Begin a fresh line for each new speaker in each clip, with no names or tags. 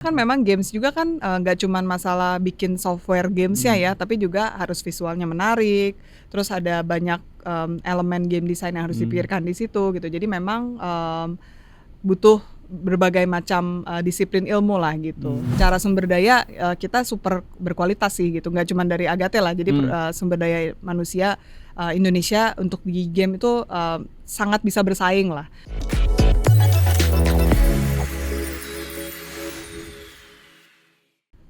Kan memang games juga kan, nggak cuman masalah bikin software games-nya ya, tapi juga harus visualnya menarik, terus ada banyak, elemen game design yang harus dipikirkan di situ gitu. Jadi memang, butuh berbagai macam, disiplin ilmu lah gitu. Cara sumber daya, kita super berkualitas sih gitu, nggak cuman dari Agate lah. Jadi sumber daya manusia, Indonesia untuk di game itu, sangat bisa bersaing lah.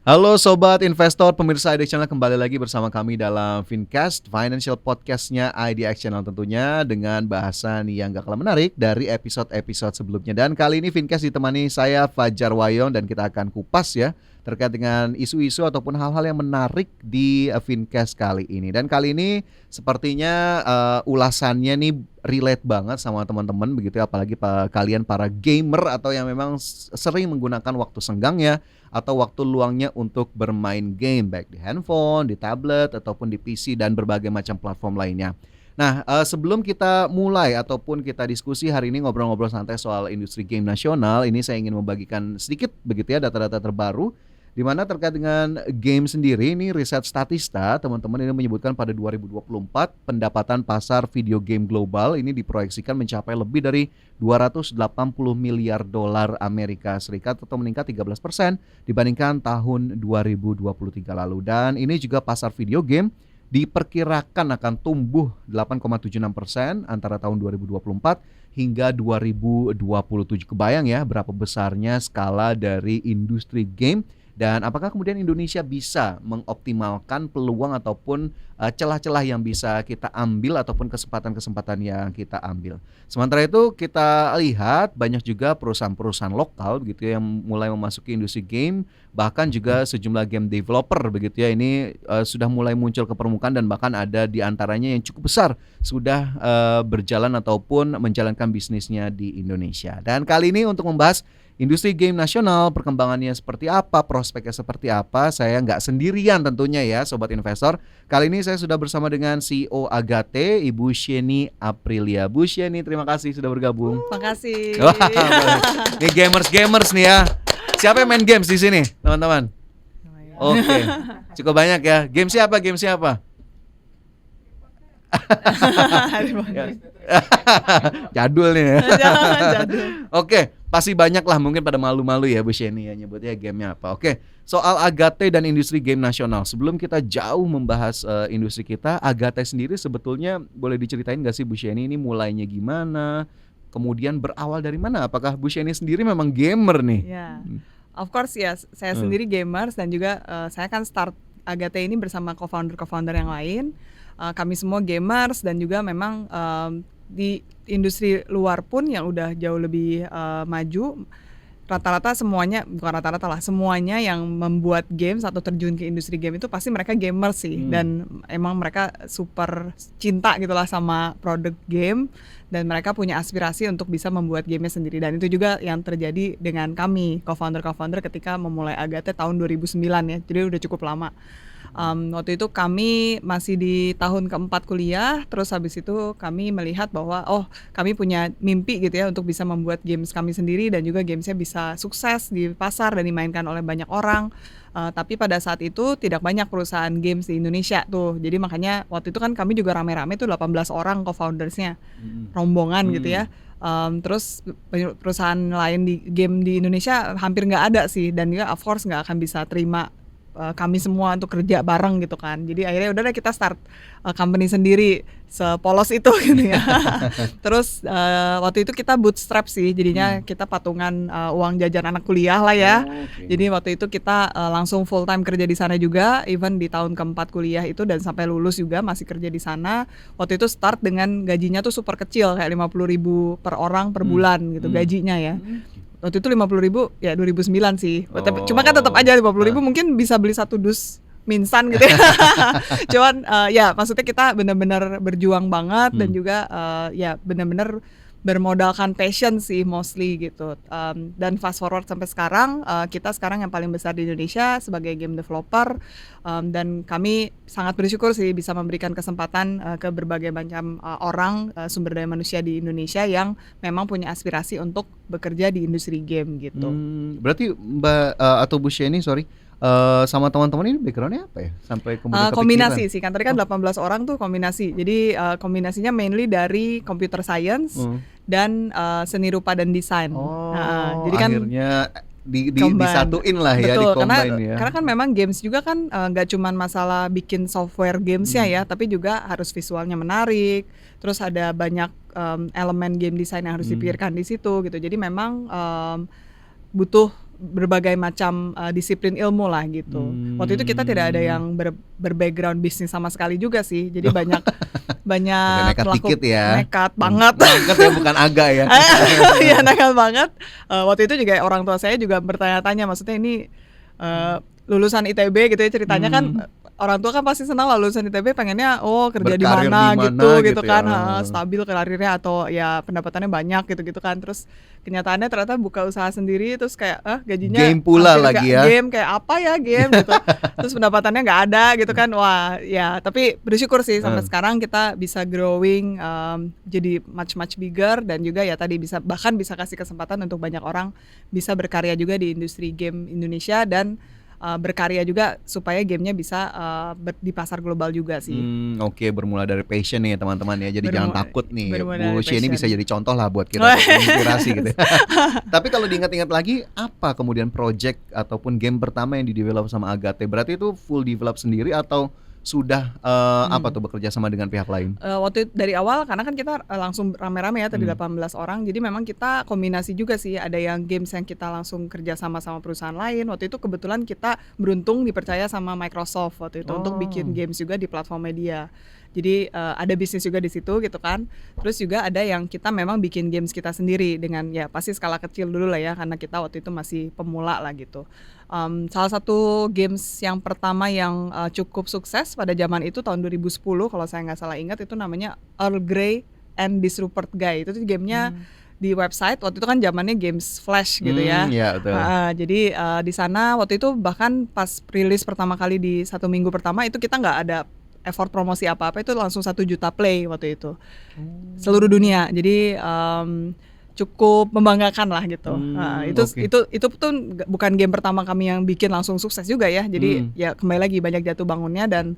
Halo Sobat Investor, pemirsa IDX Channel, kembali lagi bersama kami dalam Fincast, Financial Podcast-nya IDX Channel tentunya, dengan bahasan yang gak kalah menarik dari episode-episode sebelumnya. Dan kali ini Fincast ditemani saya Fajar Wayong, dan kita akan kupas ya terkait dengan isu-isu ataupun hal-hal yang menarik di Fincast kali ini. Dan kali ini sepertinya ulasannya nih relate banget sama teman-teman begitu ya, apalagi kalian para gamer atau yang memang sering menggunakan waktu senggangnya atau waktu luangnya untuk bermain game, baik di handphone, di tablet, ataupun di PC dan berbagai macam platform lainnya. Nah, sebelum kita mulai ataupun kita diskusi hari ini ngobrol-ngobrol santai soal industri game nasional, ini saya ingin membagikan sedikit begitu ya data-data terbaru di mana terkait dengan game sendiri. Ini riset Statista, teman-teman, ini menyebutkan pada 2024 pendapatan pasar video game global ini diproyeksikan mencapai lebih dari 280 miliar dolar Amerika Serikat atau meningkat 13% dibandingkan tahun 2023 lalu. Dan ini juga pasar video game diperkirakan akan tumbuh 8,76% antara tahun 2024 hingga 2027. Kebayang ya berapa besarnya skala dari industri game. Dan apakah kemudian Indonesia bisa mengoptimalkan peluang ataupun celah-celah yang bisa kita ambil ataupun kesempatan-kesempatan yang kita ambil. Sementara itu kita lihat banyak juga perusahaan-perusahaan lokal begitu ya, yang mulai memasuki industri game, bahkan juga sejumlah game developer begitu ya, ini sudah mulai muncul ke permukaan dan bahkan ada di antaranya yang cukup besar sudah berjalan ataupun menjalankan bisnisnya di Indonesia. Dan kali ini untuk membahas industri game nasional, perkembangannya seperti apa, prospeknya seperti apa, saya nggak sendirian tentunya ya Sobat Investor. Kali ini saya sudah bersama dengan CEO Agate, Ibu Sheni Aprilia. Bu Sheni, terima kasih sudah bergabung.
Makasih.
Ini gamers nih ya. Siapa yang main games di sini, teman-teman? Oke, cukup banyak ya. Game siapa? Jadul nih ya.
Jadul.
Oke, pasti banyak lah mungkin pada malu-malu ya Bu Sheni ya nyebutnya gamenya apa. Oke, soal Agate dan industri game nasional, sebelum kita jauh membahas industri kita, Agate sendiri sebetulnya boleh diceritain gak sih Bu Sheni ini mulainya gimana, kemudian berawal dari mana? Apakah Bu Sheni sendiri memang gamer nih?
Ya, of course ya, saya sendiri gamers dan juga saya kan start Agate ini bersama co-founder yang lain. Kami semua gamers dan juga memang di industri luar pun yang udah jauh lebih maju, rata-rata semuanya, bukan rata-rata lah, semuanya yang membuat games atau terjun ke industri game itu pasti mereka gamers sih. Dan emang mereka super cinta gitulah sama produk game dan mereka punya aspirasi untuk bisa membuat gamenya sendiri. Dan itu juga yang terjadi dengan kami co-founder ketika memulai Agate tahun 2009 ya, jadi udah cukup lama. Waktu itu kami masih di tahun keempat kuliah, terus habis itu kami melihat bahwa kami punya mimpi gitu ya untuk bisa membuat games kami sendiri dan juga gamesnya bisa sukses di pasar dan dimainkan oleh banyak orang. Tapi pada saat itu tidak banyak perusahaan games di Indonesia tuh, jadi makanya waktu itu kan kami juga rame-rame tuh 18 orang co-foundersnya, rombongan gitu ya. Terus perusahaan lain di game di Indonesia hampir nggak ada sih, dan juga of course nggak akan bisa terima kami semua untuk kerja bareng gitu kan. Jadi akhirnya udah deh kita start company sendiri, sepolos itu gitu ya. Terus waktu itu kita bootstrap sih, jadinya kita patungan uang jajan anak kuliah lah ya. Jadi waktu itu kita langsung full time kerja di sana juga, even di tahun keempat kuliah itu, dan sampai lulus juga masih kerja di sana. Waktu itu start dengan gajinya tuh super kecil, kayak 50.000 per orang per bulan gitu gajinya ya. Waktu itu 50.000 ya 2009 sih. Cuma kan tetap aja 50.000 mungkin bisa beli satu dus minsan gitu ya. Cuman ya maksudnya kita benar-benar berjuang banget dan juga ya benar-benar bermodalkan passion sih mostly gitu. Dan fast forward sampai sekarang, kita sekarang yang paling besar di Indonesia sebagai game developer, dan kami sangat bersyukur sih bisa memberikan kesempatan ke berbagai macam orang, sumber daya manusia di Indonesia yang memang punya aspirasi untuk bekerja di industri game gitu.
Berarti Mbak atau Bu Sheni sama teman-teman ini backgroundnya apa ya? Sampai kemudian
kombinasi sih, kan tadi kan 18 orang tuh kombinasi. Jadi kombinasinya mainly dari computer science dan seni rupa dan desain.
Jadi kan akhirnya disatuin lah ya,
di-combine
ya.
Karena kan memang games juga kan nggak cuman masalah bikin software gamesnya ya, tapi juga harus visualnya menarik. Terus ada banyak elemen game design yang harus dipikirkan di situ gitu. Jadi memang butuh berbagai macam disiplin ilmu lah gitu. Waktu itu kita tidak ada yang berbackground bisnis sama sekali juga sih. Jadi banyak
nekat dikit ya.
Nekat banget.
Nekat ya, bukan agak ya.
Iya, nekat banget. Waktu itu juga orang tua saya juga bertanya-tanya, maksudnya ini lulusan ITB gitu ya ceritanya kan. Orang tua kan pasti senang lah lulusan ITB, pengennya kerja di mana gitu kan, stabil karirnya atau ya pendapatannya banyak gitu kan. Terus kenyataannya ternyata buka usaha sendiri, terus kayak gajinya
game pula lagi ya.
Game kayak apa ya game gitu. Terus pendapatannya nggak ada gitu kan. Wah ya, tapi bersyukur sih sampai sekarang kita bisa growing, jadi much bigger, dan juga ya tadi bahkan bisa kasih kesempatan untuk banyak orang bisa berkarya juga di industri game Indonesia, dan berkarya juga supaya gamenya bisa di pasar global juga sih.
Oke, bermula dari passion nih teman-teman ya. Jadi jangan takut nih. Bu Sheni bisa jadi contoh lah buat kita, inspirasi gitu. Tapi kalau diingat-ingat lagi, apa kemudian project ataupun game pertama yang di-develop sama Agate? Berarti itu full develop sendiri atau sudah bekerja sama dengan pihak lain?
Waktu dari awal karena kan kita langsung rame-rame ya, tadi 18 orang. Jadi memang kita kombinasi juga sih. Ada yang games yang kita langsung kerja sama perusahaan lain. Waktu itu kebetulan kita beruntung dipercaya sama Microsoft waktu itu untuk bikin games juga di platform media. Jadi ada bisnis juga di situ gitu kan. Terus juga ada yang kita memang bikin games kita sendiri dengan ya pasti skala kecil dulu lah ya, karena kita waktu itu masih pemula lah gitu. Salah satu games yang pertama yang cukup sukses pada zaman itu tahun 2010 kalau saya nggak salah ingat, itu namanya Earl Grey and This Rupert Guy. Itu tuh gamenya di website, waktu itu kan zamannya games flash gitu ya.
Iya, betul.
Jadi di sana waktu itu bahkan pas rilis pertama kali di 1 minggu pertama itu kita nggak ada effort promosi apa-apa, itu langsung 1 juta play waktu itu seluruh dunia. Jadi cukup membanggakan lah gitu. Itu tuh bukan game pertama kami yang bikin langsung sukses juga ya. Jadi ya kembali lagi banyak jatuh bangunnya, dan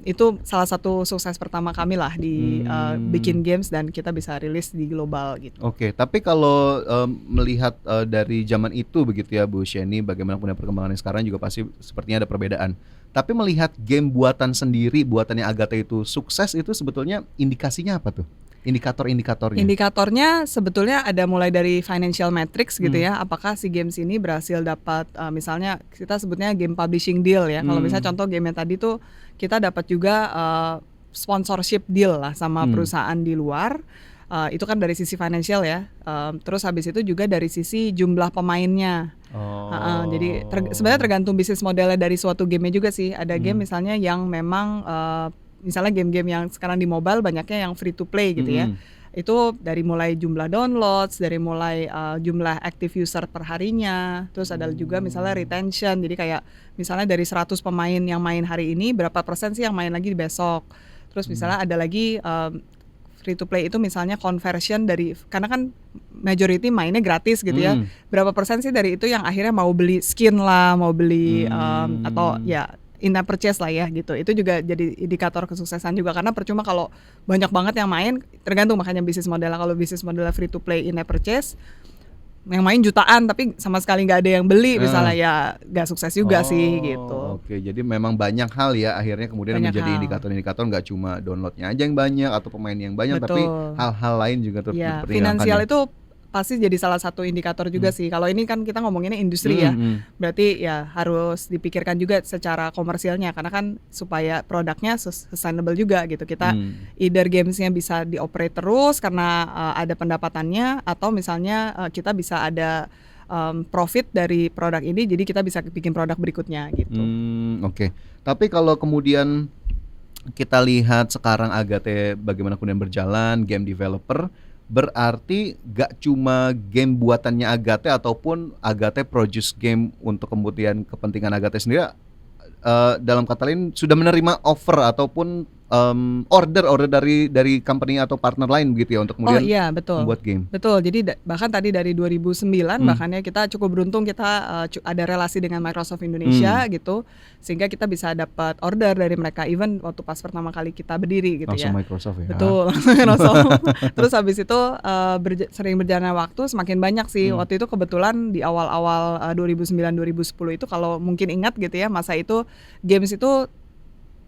itu salah satu sukses pertama kami lah di bikin games dan kita bisa rilis di global gitu.
Oke, tapi kalau melihat dari zaman itu begitu ya Bu Sheni, bagaimana punya perkembangannya sekarang juga pasti sepertinya ada perbedaan. Tapi melihat game buatan sendiri, buatannya Agate itu sukses, itu sebetulnya indikasinya apa tuh? Indikator-indikatornya?
Indikatornya sebetulnya ada mulai dari financial metrics gitu ya. Apakah si games ini berhasil dapat misalnya kita sebutnya game publishing deal ya. Kalau misalnya contoh game yang tadi tuh kita dapat juga sponsorship deal lah sama perusahaan di luar. Itu kan dari sisi financial ya. Terus habis itu juga dari sisi jumlah pemainnya. Jadi sebenarnya tergantung bisnis modelnya dari suatu game juga sih. Ada game misalnya yang memang misalnya game-game yang sekarang di mobile banyaknya yang free to play gitu ya. Itu dari mulai jumlah downloads, dari mulai jumlah active user per harinya. Terus ada juga misalnya retention. Jadi kayak misalnya dari 100 pemain yang main hari ini, berapa persen sih yang main lagi besok. Terus misalnya ada lagi free to play itu misalnya conversion dari, karena kan majority mainnya gratis gitu ya. Berapa persen sih dari itu yang akhirnya mau beli skin lah, mau beli atau ya in-app purchase lah ya gitu. Itu juga jadi indikator kesuksesan juga, karena percuma kalau banyak banget yang main, tergantung makanya bisnis modelnya. Kalau bisnis modelnya free to play in-app purchase, yang main jutaan tapi sama sekali nggak ada yang beli misalnya, ya nggak sukses juga sih gitu.
Oke, jadi memang banyak hal ya akhirnya kemudian
Banyak
menjadi
hal.
indikator-indikator, nggak cuma downloadnya aja yang banyak atau pemain yang banyak, tapi hal-hal lain juga turut
Ya,
dipertimbangkan
finansial
ya.
itu pasti jadi salah satu indikator juga sih. Kalau ini kan kita ngomonginnya industri ya, berarti ya harus dipikirkan juga secara komersialnya, karena kan supaya produknya sustainable juga gitu. Kita either gamesnya bisa dioperate terus karena ada pendapatannya, atau misalnya kita bisa ada profit dari produk ini, jadi kita bisa bikin produk berikutnya gitu.
Oke. Tapi kalau kemudian kita lihat sekarang Agate bagaimana kemudian berjalan game developer, berarti gak cuma game buatannya Agate ataupun Agate produce game untuk kemudian kepentingan Agate sendiri, dalam kata lain sudah menerima offer ataupun order dari company atau partner lain begitu ya untuk
Oh
kemudian
iya, betul.
membuat game.
Betul. Jadi bahkan tadi dari 2009 bahkan ya kita cukup beruntung kita ada relasi dengan Microsoft Indonesia gitu, sehingga kita bisa dapat order dari mereka even waktu pas pertama kali kita berdiri gitu
Langsung
ya.
Microsoft ya.
Betul, Microsoft. Terus habis itu sering berjalannya waktu semakin banyak sih. Waktu itu kebetulan di awal-awal 2009-2010 itu kalau mungkin ingat gitu ya, masa itu games itu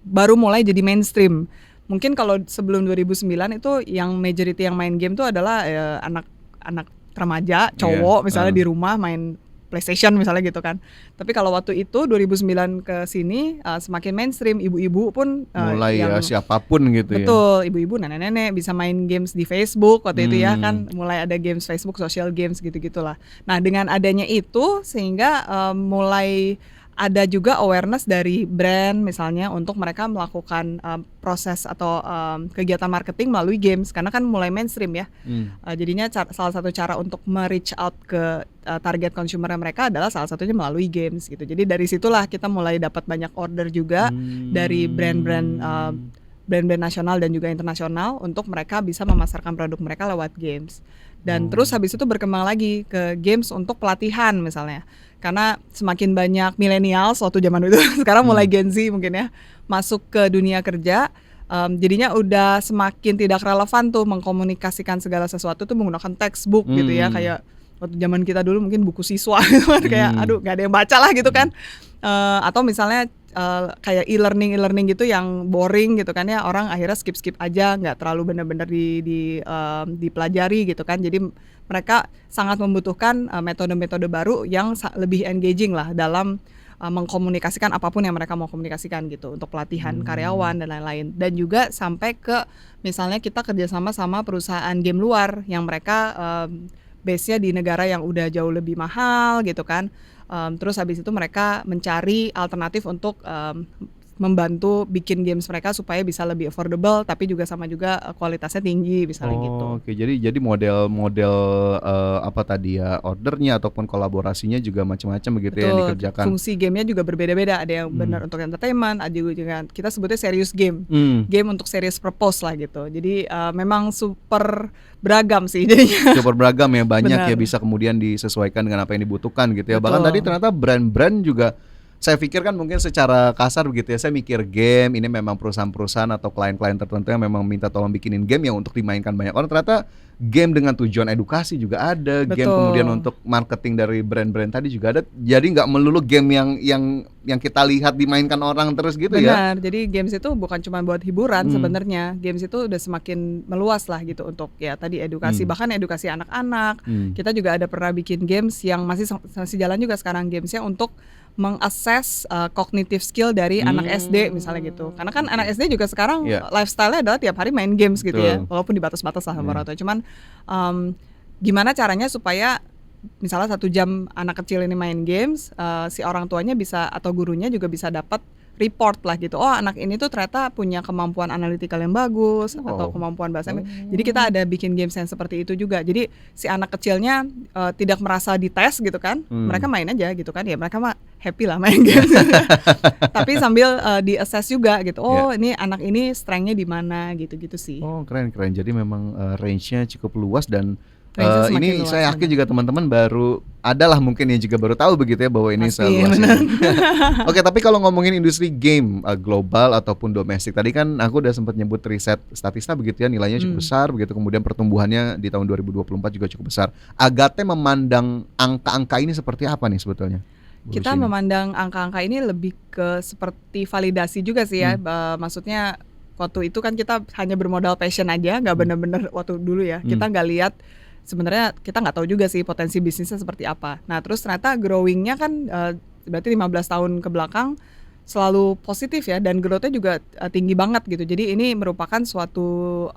baru mulai jadi mainstream. Mungkin kalau sebelum 2009 itu yang majority yang main game itu adalah anak-anak remaja, cowok misalnya di rumah main PlayStation misalnya gitu kan. Tapi kalau waktu itu 2009 ke sini semakin mainstream, ibu-ibu pun
Mulai
yang
ya siapapun gitu ya.
betul, ibu-ibu, nenek-nenek bisa main games di Facebook waktu itu ya kan, mulai ada games Facebook, social games gitu-gitulah. Nah, dengan adanya itu sehingga mulai ada juga awareness dari brand misalnya untuk mereka melakukan proses atau kegiatan marketing melalui games karena kan mulai mainstream ya. Jadinya salah satu cara untuk me-reach out ke target consumer mereka adalah salah satunya melalui games gitu. Jadi dari situlah kita mulai dapat banyak order juga dari brand-brand nasional dan juga internasional untuk mereka bisa memasarkan produk mereka lewat games. Dan terus habis itu berkembang lagi ke games untuk pelatihan misalnya. Karena semakin banyak millennials waktu zaman itu, sekarang mulai Gen Z mungkin ya, masuk ke dunia kerja, jadinya udah semakin tidak relevan tuh mengkomunikasikan segala sesuatu tuh menggunakan textbook gitu ya, kayak waktu zaman kita dulu mungkin buku siswa gitu kan, kayak aduh gak ada yang baca lah gitu kan. Atau misalnya kayak e-learning gitu yang boring gitu kan ya, orang akhirnya skip aja, nggak terlalu benar-benar dipelajari gitu kan. Jadi mereka sangat membutuhkan metode-metode baru yang lebih engaging lah dalam mengkomunikasikan apapun yang mereka mau komunikasikan gitu, untuk pelatihan karyawan dan lain-lain. Dan juga sampai ke misalnya kita kerjasama sama perusahaan game luar yang mereka base-nya di negara yang udah jauh lebih mahal gitu kan. Terus habis itu mereka mencari alternatif untuk membantu bikin games mereka supaya bisa lebih affordable tapi juga sama juga kualitasnya tinggi misalnya gitu.
Oke, jadi model-model apa tadi ya, ordernya ataupun kolaborasinya juga macam-macam begitu ya yang
Betul,
dikerjakan.
fungsi gamenya juga berbeda-beda. Ada yang benar untuk entertainment, ada juga kita sebutnya serious game, game untuk serious purpose lah gitu. Jadi memang super beragam sih jadinya.
Super beragam ya, banyak
Benar.
ya bisa kemudian disesuaikan dengan apa yang dibutuhkan gitu ya. Bahkan
Betul.
tadi ternyata brand-brand juga, saya pikir kan mungkin secara kasar begitu ya, saya mikir game ini memang perusahaan-perusahaan atau klien-klien tertentu yang memang minta tolong bikinin game yang untuk dimainkan banyak orang. Ternyata game dengan tujuan edukasi juga ada, game
Betul.
kemudian untuk marketing dari brand-brand tadi juga ada. Jadi nggak melulu game yang kita lihat dimainkan orang terus gitu ya.
Benar, jadi games itu bukan cuma buat hiburan sebenarnya. Games itu udah semakin meluas lah gitu untuk ya tadi edukasi, bahkan edukasi anak-anak. Kita juga ada pernah bikin games yang masih jalan juga sekarang, gamesnya untuk mengakses cognitive skill dari anak SD misalnya gitu. Karena kan anak SD juga sekarang lifestyle-nya adalah tiap hari main games gitu ya, walaupun dibatas-batas lah sama orang tua. Cuman gimana caranya supaya misalnya 1 jam anak kecil ini main games, si orang tuanya bisa atau gurunya juga bisa dapat report lah gitu. Oh, anak ini tuh ternyata punya kemampuan analitikal yang bagus atau kemampuan bahasa. Jadi kita ada bikin games yang seperti itu juga. Jadi si anak kecilnya tidak merasa dites gitu kan. Mereka main aja gitu kan. Ya mereka mah happy lah main games. Tapi sambil di-assess juga gitu. Oh, ini anak ini strength-nya di mana gitu-gitu sih.
Oh, keren. Jadi memang range-nya cukup luas dan
Range-nya semakin
ini
luas,
saya yakin juga teman-teman baru adalah mungkin yang juga baru tahu begitu ya bahwa ini
Pasti,
seluas
benar.
ini. Oke, tapi kalau ngomongin industri game global ataupun domestik, tadi kan aku udah sempat nyebut riset statista begitu ya, nilainya cukup besar begitu, kemudian pertumbuhannya di tahun 2024 juga cukup besar. Agate memandang angka-angka ini seperti apa nih sebetulnya? Bu
Kita
Rusini?
memandang angka-angka ini lebih ke seperti validasi juga sih ya. Maksudnya waktu itu kan kita hanya bermodal passion aja, nggak benar-benar waktu dulu ya. Kita nggak lihat sebenarnya, kita nggak tahu juga sih potensi bisnisnya seperti apa. Nah terus ternyata growing-nya kan berarti 15 tahun ke belakang selalu positif ya, dan growth-nya juga tinggi banget gitu. Jadi ini merupakan suatu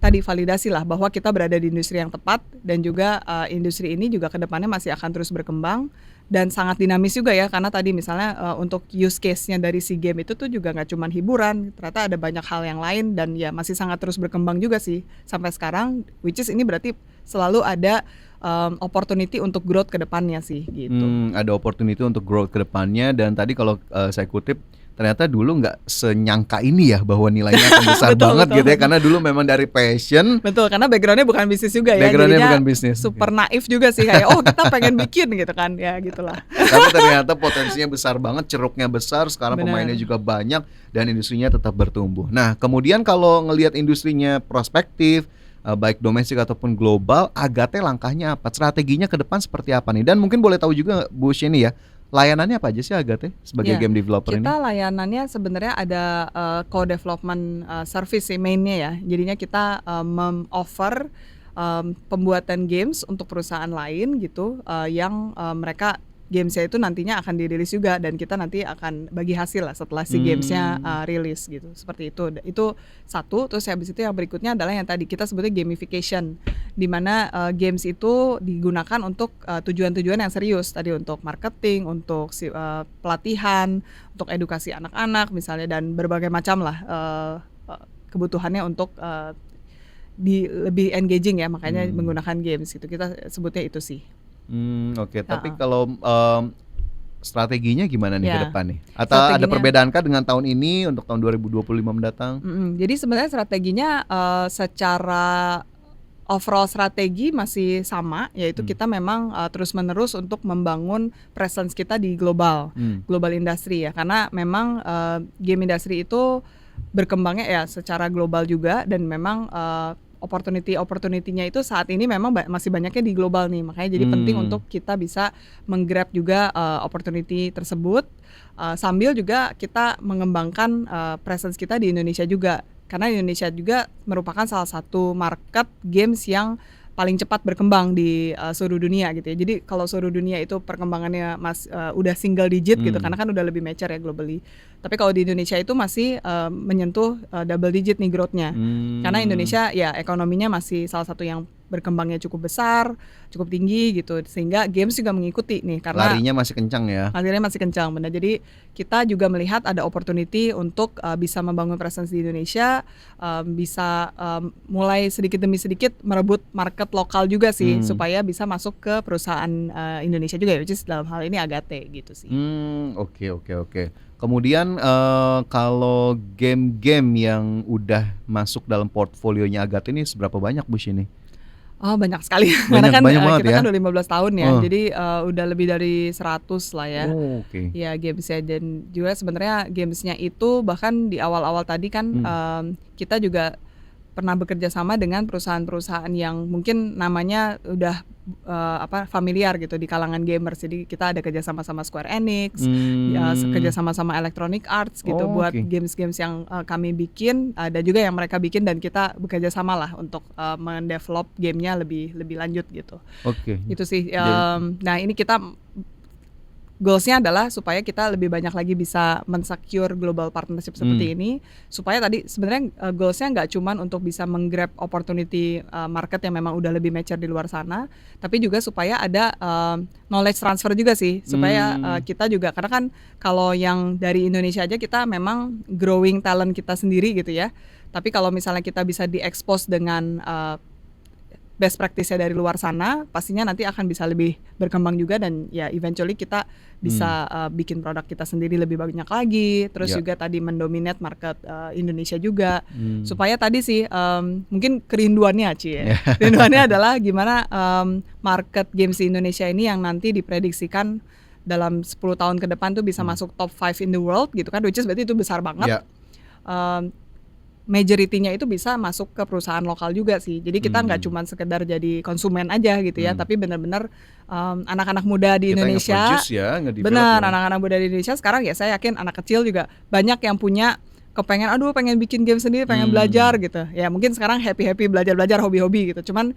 tadi validasi lah bahwa kita berada di industri yang tepat, dan juga industri ini juga kedepannya masih akan terus berkembang dan sangat dinamis juga ya, karena tadi misalnya untuk use case-nya dari si game itu tuh juga nggak cuman hiburan, ternyata ada banyak hal yang lain dan ya masih sangat terus berkembang juga sih sampai sekarang, which is ini berarti selalu ada opportunity untuk growth ke depannya sih gitu.
Ada opportunity untuk growth ke depannya dan tadi kalau saya kutip ternyata dulu nggak senyangka ini ya bahwa nilainya akan besar
Betul,
banget
betul.
gitu ya, karena dulu memang dari passion.
Betul, karena background-nya bukan bisnis juga ya,
Background-nya
jadinya
bukan bisnis.
super naif juga sih kayak kita pengen bikin gitu kan, ya gitulah.
Tapi ternyata potensinya besar banget, ceruknya besar, sekarang
Benar.
pemainnya juga banyak dan industrinya tetap bertumbuh. Nah, kemudian kalau ngelihat industrinya prospektif, baik domestik ataupun global, Agate langkahnya apa? Strateginya ke depan seperti apa nih? Dan mungkin boleh tahu juga Bu Sheni ya, layanannya apa aja sih Agate sebagai
Ya,
game developer ini?
kita layanannya sebenarnya ada co-development service sih mainnya ya. Jadinya kita offer pembuatan games untuk perusahaan lain gitu, yang mereka gamesnya itu nantinya akan dirilis juga dan kita nanti akan bagi hasil lah setelah si gamesnya rilis gitu, seperti itu. Itu satu. Terus habis itu yang berikutnya adalah yang tadi kita sebutnya gamification, di mana games itu digunakan untuk tujuan-tujuan yang serius, tadi untuk marketing, untuk pelatihan, untuk edukasi anak-anak misalnya, dan berbagai macam lah kebutuhannya untuk lebih engaging ya, makanya menggunakan games gitu. Kita sebutnya itu sih.
Oke. Tapi kalau strateginya gimana nih ke
Ya,
depan nih? Atau ada
strateginya
perbedaankah dengan tahun ini untuk tahun 2025 mendatang?
Jadi sebenarnya strateginya secara overall strategi masih sama, yaitu kita memang terus-menerus untuk membangun presence kita di global industry ya, karena memang game industry itu berkembangnya ya secara global juga, dan memang opportunity-nya itu saat ini memang masih banyaknya di global nih, makanya jadi penting untuk kita bisa menggrab juga opportunity tersebut, sambil juga kita mengembangkan presence kita di Indonesia juga, karena Indonesia juga merupakan salah satu market games yang paling cepat berkembang di seluruh dunia gitu ya. Jadi kalau seluruh dunia itu perkembangannya udah single digit gitu, karena kan udah lebih mature ya globally. Tapi kalau di Indonesia itu masih menyentuh double digit nih growth-nya. Karena Indonesia ya ekonominya masih salah satu yang berkembangnya cukup besar, cukup tinggi gitu, sehingga games juga mengikuti nih, karena
Larinya masih kencang ya.
larinya masih kencang, benar. Jadi kita juga melihat ada opportunity untuk bisa membangun presence di Indonesia, bisa mulai sedikit demi sedikit merebut market lokal juga sih, supaya bisa masuk ke perusahaan Indonesia juga ya, which is dalam hal ini Agate gitu sih.
Oke. Kemudian kalau game-game yang udah masuk dalam portfolionya Agate ini seberapa banyak Bu Sheni?
Oh, banyak sekali. Karena kan
banget
kita
ya?
kan udah 15 tahun ya. Jadi udah lebih dari 100 lah ya.
Oke.
Ya gamesnya, dan juga sebenarnya gamesnya itu bahkan di awal-awal tadi kan kita juga pernah bekerja sama dengan perusahaan-perusahaan yang mungkin namanya udah familiar gitu di kalangan gamers. Jadi kita ada kerja sama Square Enix, kerja sama Electronic Arts gitu, buat games-games yang kami bikin, ada juga yang mereka bikin, dan kita bekerja sama lah untuk mendevelop gamenya lebih lanjut gitu.
Oke.
Itu sih. Nah ini kita goalsnya adalah supaya kita lebih banyak lagi bisa mensecure global partnership seperti ini, supaya tadi sebenarnya goalsnya nggak cuman untuk bisa menggrab opportunity market yang memang udah lebih mature di luar sana, tapi juga supaya ada knowledge transfer juga sih, supaya kita juga, karena kan kalau yang dari Indonesia aja kita memang growing talent kita sendiri gitu ya, tapi kalau misalnya kita bisa diekspos dengan best practice-nya dari luar sana, pastinya nanti akan bisa lebih berkembang juga, dan ya eventually kita bisa bikin produk kita sendiri lebih banyak lagi, terus juga tadi mendominate market Indonesia juga, supaya tadi sih mungkin kerinduannya kerinduannya adalah gimana market games di Indonesia ini yang nanti diprediksikan dalam 10 tahun ke depan tuh bisa masuk top 5 in the world gitu kan, which is berarti itu besar banget. Majority-nya itu bisa masuk ke perusahaan lokal juga sih. Jadi kita nggak cuma sekedar jadi konsumen aja gitu ya, tapi benar-benar anak-anak muda di
Kita
Indonesia, benar anak-anak muda di Indonesia sekarang ya, saya yakin anak kecil juga banyak yang punya kepengen, pengen bikin game sendiri, pengen belajar gitu. Ya mungkin sekarang happy belajar hobi-hobi gitu. Cuman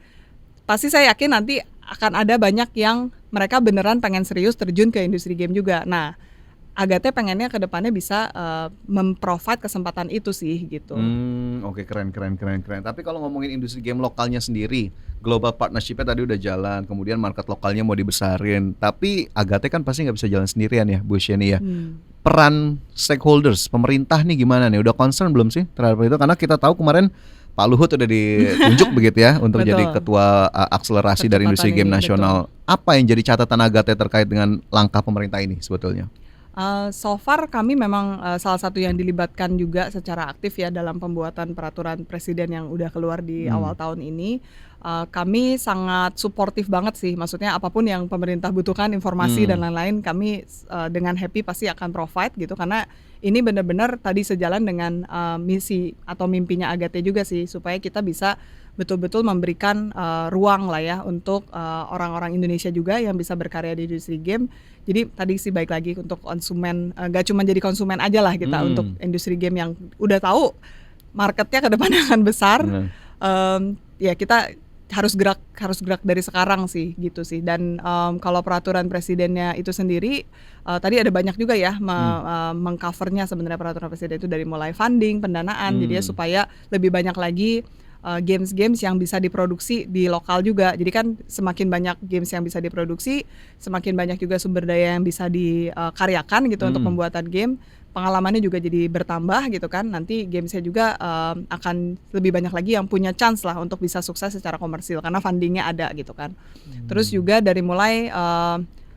pasti saya yakin nanti akan ada banyak yang mereka beneran pengen serius terjun ke industri game juga. Nah, Agate pengennya ke depannya bisa memprovide kesempatan itu sih gitu.
Oke, keren. Tapi kalau ngomongin industri game lokalnya sendiri, global partnership-nya tadi udah jalan, kemudian market lokalnya mau dibesarin. Tapi Agate kan pasti nggak bisa jalan sendirian ya, Bu Sheni ya. Peran stakeholders, pemerintah nih gimana nih? Udah concern belum sih terhadap itu? Karena kita tahu kemarin Pak Luhut udah ditunjuk begitu ya untuk
Betul.
jadi ketua akselerasi dari industri game
Percepatan ini,
nasional. Apa yang jadi catatan Agate terkait dengan langkah pemerintah ini sebetulnya?
So far kami memang salah satu yang dilibatkan juga secara aktif ya dalam pembuatan peraturan presiden yang udah keluar di awal tahun ini. Kami sangat suportif banget sih, maksudnya apapun yang pemerintah butuhkan, informasi dan lain-lain, kami dengan happy pasti akan provide gitu, karena ini benar-benar tadi sejalan dengan misi atau mimpinya Agate juga sih, supaya kita bisa betul-betul memberikan ruang lah ya untuk orang-orang Indonesia juga yang bisa berkarya di industri game. Jadi tadi sih baik lagi untuk konsumen, gak cuma jadi konsumen aja lah kita untuk industri game yang udah tahu marketnya ke depan akan besar. Ya kita harus gerak dari sekarang sih gitu sih. Dan kalau peraturan presidennya itu sendiri tadi ada banyak juga ya mengcovernya sebenarnya peraturan presiden itu dari mulai funding, pendanaan, jadi ya supaya lebih banyak lagi games-games yang bisa diproduksi di lokal juga. Jadi kan semakin banyak games yang bisa diproduksi, semakin banyak juga sumber daya yang bisa dikaryakan gitu untuk pembuatan game. Pengalamannya juga jadi bertambah gitu kan. Nanti gamesnya juga akan lebih banyak lagi yang punya chance lah untuk bisa sukses secara komersil karena fundingnya ada gitu kan. Terus juga dari mulai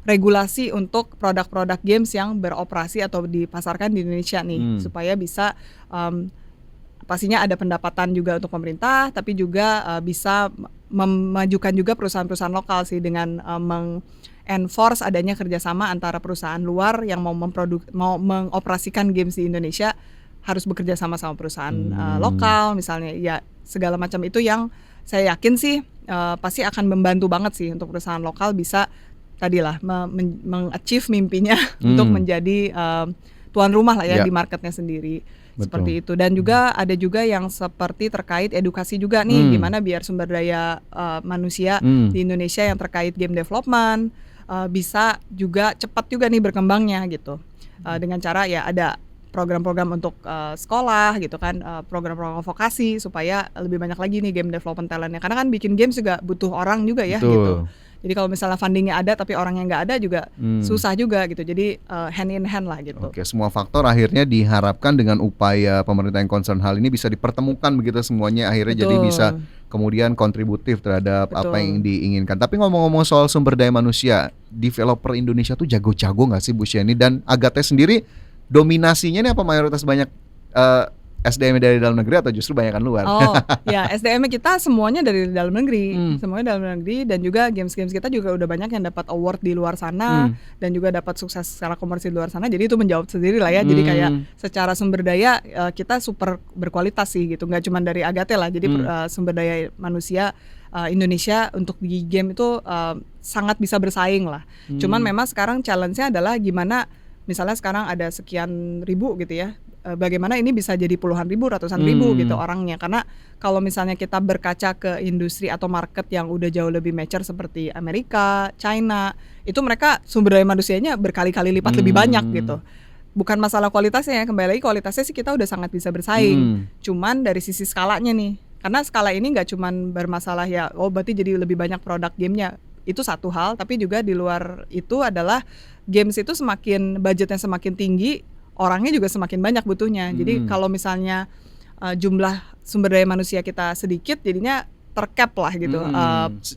regulasi untuk produk-produk games yang beroperasi atau dipasarkan di Indonesia nih, supaya bisa pastinya ada pendapatan juga untuk pemerintah, tapi juga bisa memajukan juga perusahaan-perusahaan lokal sih dengan enforce adanya kerjasama antara perusahaan luar yang mau mengoperasikan games di Indonesia harus bekerja sama perusahaan lokal misalnya, ya segala macam itu yang saya yakin sih pasti akan membantu banget sih untuk perusahaan lokal bisa tadilah mengachieve mimpinya untuk menjadi tuan rumah lah ya di marketnya sendiri.
Betul.
Seperti itu. Dan juga ada juga yang seperti terkait edukasi juga nih, gimana biar sumber daya manusia di Indonesia yang terkait game development bisa juga cepat juga nih berkembangnya gitu, dengan cara ya ada program-program untuk sekolah gitu kan, program-program vokasi supaya lebih banyak lagi nih game development talentnya, karena kan bikin games juga butuh orang juga ya.
Betul.
Gitu. Jadi kalau misalnya fundingnya ada tapi orangnya nggak ada juga susah juga gitu. Jadi hand in hand lah gitu.
Oke, semua faktor akhirnya diharapkan dengan upaya pemerintah yang concern hal ini bisa dipertemukan begitu semuanya akhirnya. Betul. Jadi bisa kemudian kontributif terhadap apa yang diinginkan. Tapi ngomong-ngomong soal sumber daya manusia, developer Indonesia tuh jago-jago nggak sih Bu Sheni? Dan Agate sendiri dominasinya nih apa mayoritas banyak SDM dari dalam negeri atau justru banyakan luar?
Oh, ya SDM kita semuanya dari dalam negeri, semuanya dalam negeri, dan juga games-games kita juga udah banyak yang dapat award di luar sana dan juga dapat sukses secara komersil di luar sana. Jadi itu menjawab sendiri lah ya. Jadi kayak secara sumber daya kita super berkualitas sih gitu, nggak cuma dari Agate lah. Jadi sumber daya manusia Indonesia untuk di game itu sangat bisa bersaing lah. Cuman memang sekarang challenge-nya adalah gimana misalnya sekarang ada sekian ribu gitu ya, bagaimana ini bisa jadi puluhan ribu, ratusan ribu gitu orangnya. Karena kalau misalnya kita berkaca ke industri atau market yang udah jauh lebih mature seperti Amerika, China, itu mereka sumber daya manusianya berkali-kali lipat lebih banyak gitu. Bukan masalah kualitasnya ya, kembali lagi kualitasnya sih kita udah sangat bisa bersaing. Cuman dari sisi skalanya nih, karena skala ini nggak cuman bermasalah ya, oh berarti jadi lebih banyak produk gamenya, itu satu hal. Tapi juga di luar itu adalah games itu semakin budgetnya semakin tinggi, orangnya juga semakin banyak butuhnya. Jadi kalau misalnya jumlah sumber daya manusia kita sedikit, jadinya tercap lah gitu.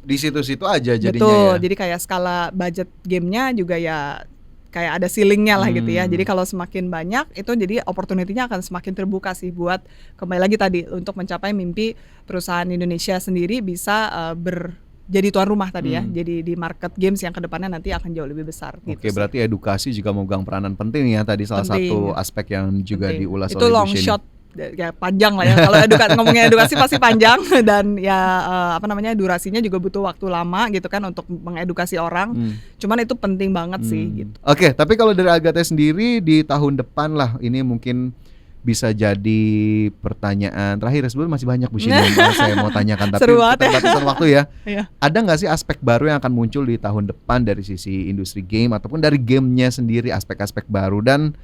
Di situ-situ aja jadinya.
Betul,
ya.
jadi kayak skala budget gamenya juga ya kayak ada ceilingnya lah gitu ya. Jadi kalau semakin banyak itu jadi opportunity-nya akan semakin terbuka sih buat kembali lagi tadi untuk mencapai mimpi perusahaan Indonesia sendiri bisa jadi tuan rumah tadi ya. Jadi di market games yang kedepannya nanti akan jauh lebih besar.
Oke,
gitu
berarti edukasi juga memegang peranan penting ya tadi salah satu aspek yang juga diulas
itu
oleh Bu
long
Sheni.
shot ya, panjang lah ya. Kalau ngomongin edukasi pasti panjang dan ya durasinya juga butuh waktu lama gitu kan untuk mengedukasi orang. Cuman itu penting banget sih gitu.
Oke, tapi kalau dari Agate sendiri di tahun depan lah ini mungkin bisa jadi pertanyaan terakhir. Sebelum masih banyak Bu Sheni yang saya mau tanyakan, tapi
Seru banget ya.
keterbatasan waktu ya.
Iya.
Ada nggak sih aspek baru yang akan muncul di tahun depan dari sisi industri game ataupun dari gamenya sendiri, aspek-aspek baru? Dan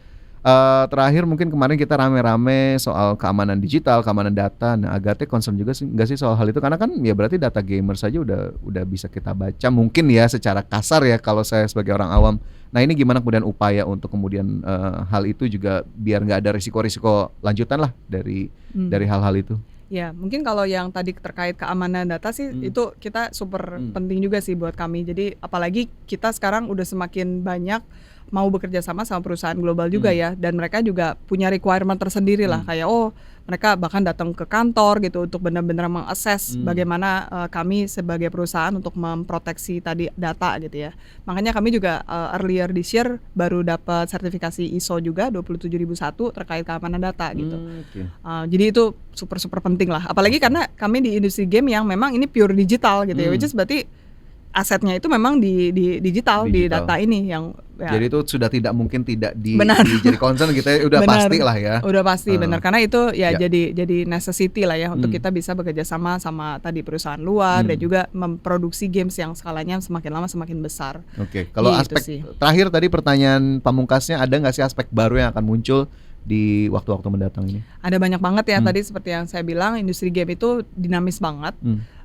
terakhir mungkin kemarin kita rame-rame soal keamanan digital, keamanan data. Nah, Agate concern juga sih nggak sih soal hal itu? Karena kan ya berarti data gamer saja udah bisa kita baca mungkin ya secara kasar ya kalau saya sebagai orang awam. Nah, ini gimana kemudian upaya untuk kemudian hal itu juga biar nggak ada risiko-risiko lanjutan lah dari hal-hal itu?
Ya, mungkin kalau yang tadi terkait keamanan data sih itu kita super penting juga sih buat kami. Jadi apalagi kita sekarang udah semakin banyak mau bekerja sama perusahaan global juga ya, dan mereka juga punya requirement tersendiri lah, kayak mereka bahkan datang ke kantor gitu untuk benar-benar mengakses bagaimana kami sebagai perusahaan untuk memproteksi tadi data gitu ya. Makanya kami juga earlier this year baru dapat sertifikasi ISO juga 27001 terkait keamanan data gitu. Jadi itu super penting lah, apalagi karena kami di industri game yang memang ini pure digital gitu ya, which is berarti asetnya itu memang di digital, di data ini yang ya.
Jadi itu sudah tidak mungkin tidak jadi concern gitu ya, udah pasti lah ya.
Udah pasti benar, karena itu ya jadi necessity lah ya untuk kita bisa bekerja sama tadi perusahaan luar dan juga memproduksi games yang skalanya semakin lama semakin besar.
Oke, kalau
gitu
aspek
sih.
terakhir tadi pertanyaan pamungkasnya, ada nggak sih aspek baru yang akan muncul di waktu-waktu mendatang ini?
Ada banyak banget ya, tadi seperti yang saya bilang industri game itu dinamis banget.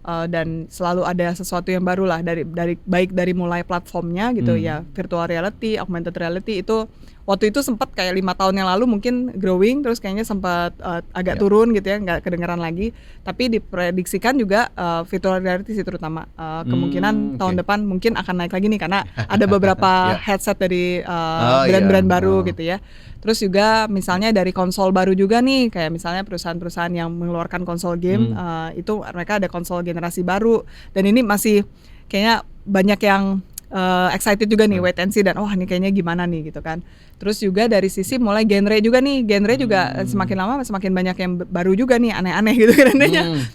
Dan selalu ada sesuatu yang baru lah dari baik dari mulai platformnya gitu ya, virtual reality, augmented reality itu waktu itu sempat kayak 5 tahun yang lalu mungkin growing, terus kayaknya sempat agak turun gitu ya, nggak kedengeran lagi. Tapi diprediksikan juga virtual reality sih terutama kemungkinan tahun depan mungkin akan naik lagi nih, karena ada beberapa headset dari brand-brand baru gitu ya. Terus juga misalnya dari konsol baru juga nih, kayak misalnya perusahaan-perusahaan yang mengeluarkan konsol game itu mereka ada konsol generasi baru, dan ini masih kayaknya banyak yang excited juga nih, wait and see, dan ini kayaknya gimana nih gitu kan. Terus juga dari sisi mulai genre juga nih, genre juga semakin lama semakin banyak yang baru juga nih, aneh-aneh gitu kan.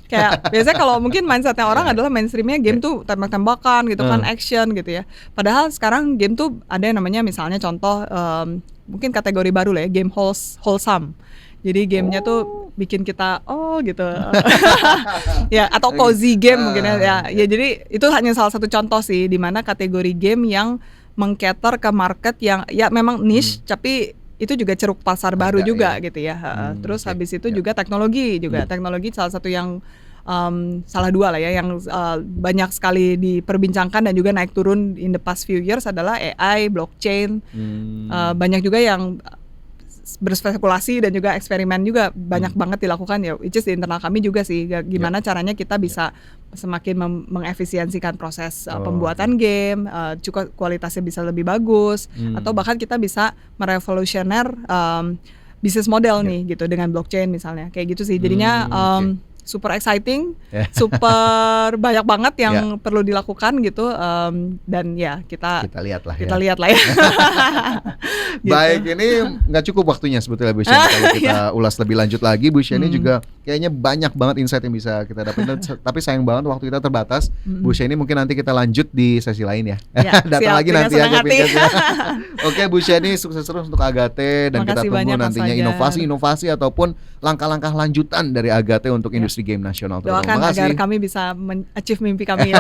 Kayak biasanya kalau mungkin mindsetnya orang adalah mainstreamnya game tuh tembak-tembakan gitu kan, action gitu ya. Padahal sekarang game tuh ada yang namanya misalnya contoh mungkin kategori baru lah ya, game wholesome. Jadi gamenya tuh bikin kita gitu ya, atau cozy game mungkin ya. Jadi itu hanya salah satu contoh sih di mana kategori game yang meng-cater ke market yang ya memang niche, tapi itu juga ceruk pasar baru juga gitu ya. Terus habis itu juga teknologi teknologi salah satu yang salah dua lah ya yang banyak sekali diperbincangkan dan juga naik turun in the past few years adalah AI, blockchain. Banyak juga yang berspekulasi dan juga eksperimen juga banyak banget dilakukan ya, which is di internal kami juga sih, gimana caranya kita bisa semakin mengefisiensikan proses pembuatan game, juga kualitasnya bisa lebih bagus, atau bahkan kita bisa merevolusioner bisnis model nih gitu dengan blockchain misalnya, kayak gitu sih. Jadinya super exciting, super banyak banget yang perlu dilakukan gitu, dan ya kita lihat lah ya.
Gitu. Baik, ini nggak cukup waktunya sebetulnya Bu Sheni kalau kita ulas lebih lanjut lagi. Bu Sheni juga kayaknya banyak banget insight yang bisa kita dapetin, tapi sayang banget waktu kita terbatas. Bu Sheni mungkin nanti kita lanjut di sesi lain ya. Datang lagi nanti ya. Oke Bu Sheni, sukses terus untuk Agate, dan kita tunggu nantinya inovasi ataupun langkah-langkah lanjutan dari Agate untuk industri game nasional.
Doakan agar kami bisa achieve mimpi kami.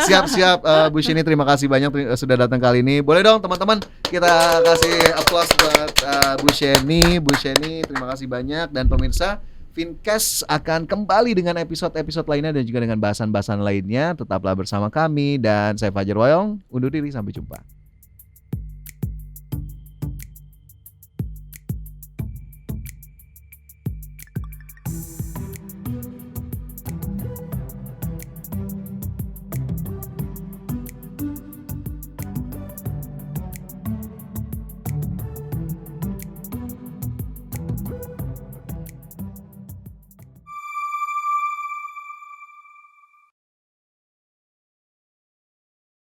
Siap Bu Sheni, terima kasih banyak sudah datang kali ini. Boleh dong teman-teman kita kasih aplaus buat Bu Sheni. Bu Sheni, terima kasih banyak, dan pemirsa, Fincast akan kembali dengan episode-episode lainnya dan juga dengan bahasan-bahasan lainnya. Tetaplah bersama kami, dan saya Fajar Woyong undur diri, sampai jumpa.